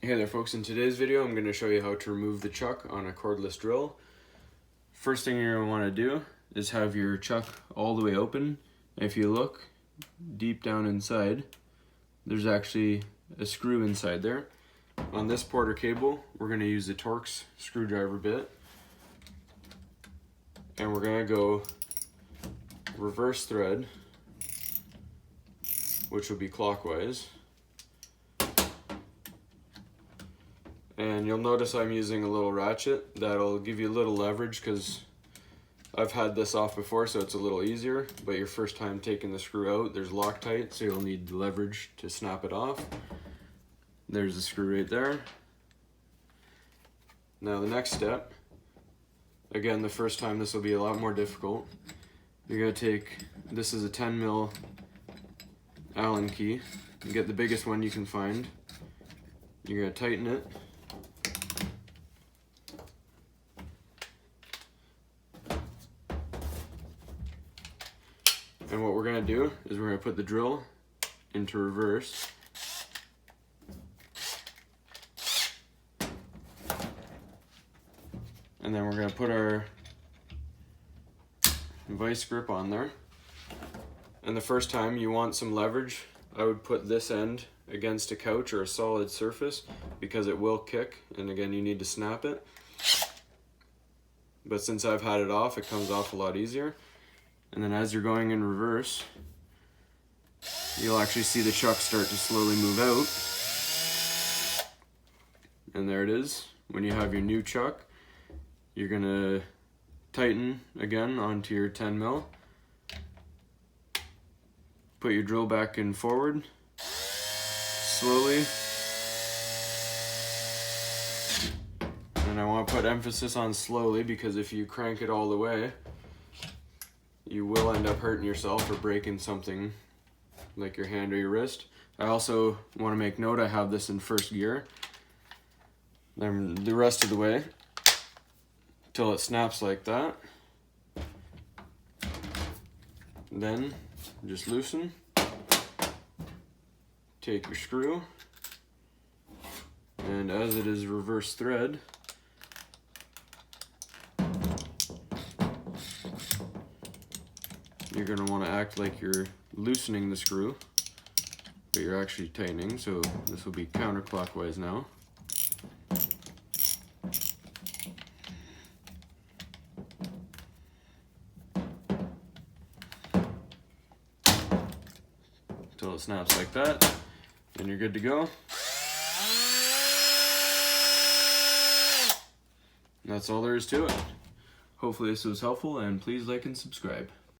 Hey there folks, in today's video I'm going to show you how to remove the chuck on a cordless drill. First thing you're going to want to do is have your chuck all the way open. If you look deep down inside, there's actually a screw inside there. On this Porter cable, we're going to use the Torx screwdriver bit, and we're going to go reverse thread, which will be clockwise. And you'll notice I'm using a little ratchet that'll give you a little leverage, because I've had this off before, so it's a little easier. But your first time taking the screw out, there's Loctite, so you'll need the leverage to snap it off. There's the screw right there. Now the next step, again the first time this will be a lot more difficult. You're going to take, this is a 10 mil Allen key. You get the biggest one you can find. You're going to tighten it. And what we're going to do is we're going to put the drill into reverse. And then we're going to put our vice grip on there. And the first time you want some leverage, I would put this end against a couch or a solid surface, because it will kick, and again you need to snap it. But since I've had it off, it comes off a lot easier. And then as you're going in reverse, you'll actually see the chuck start to slowly move out. And there it is. When you have your new chuck, you're gonna tighten again onto your 10 mil. Put your drill back in forward, slowly. And I want to put emphasis on slowly, because if you crank it all the way, you will end up hurting yourself or breaking something like your hand or your wrist. I also want to make note I have this in first gear. Then the rest of the way till it snaps like that. Then just loosen. Take your screw, and as it is reverse thread, you're going to want to act like you're loosening the screw, but you're actually tightening, so this will be counterclockwise now. Until it snaps like that, and you're good to go. And that's all there is to it. Hopefully this was helpful, and please like and subscribe.